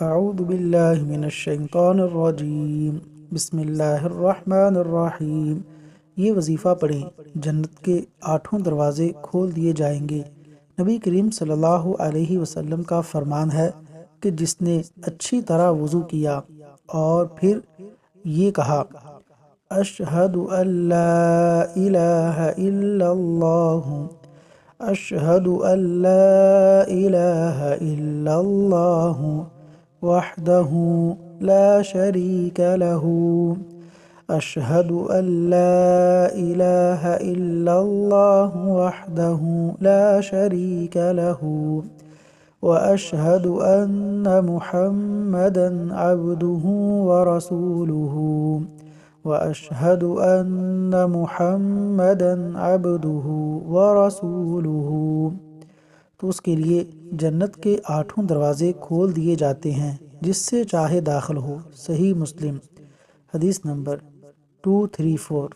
اعوذ باللہ من الشیطان الرجیم، بسم اللہ الرحمن الرحیم۔ یہ وظیفہ پڑھیں، جنت کے 8 دروازے کھول دیے جائیں گے۔ نبی کریم صلی اللہ علیہ وسلم کا فرمان ہے کہ جس نے اچھی طرح وضو کیا اور پھر یہ کہا اشہد ان لا الہ الا اللہ، اشہد ان لا الہ الا اللہ وحدہ لا شریک لہ، اشہد ان لا الہ الا اللہ وحدہ لا شریک لہ، واشہد ان محمدا عبدہ ورسولہ، واشہد ان محمدا عبدہ ورسولہ۔ تو اس کے لیے جنت کے 8 دروازے کھول دیے جاتے ہیں، جس سے چاہے داخل ہو۔ صحیح مسلم، حدیث نمبر 234۔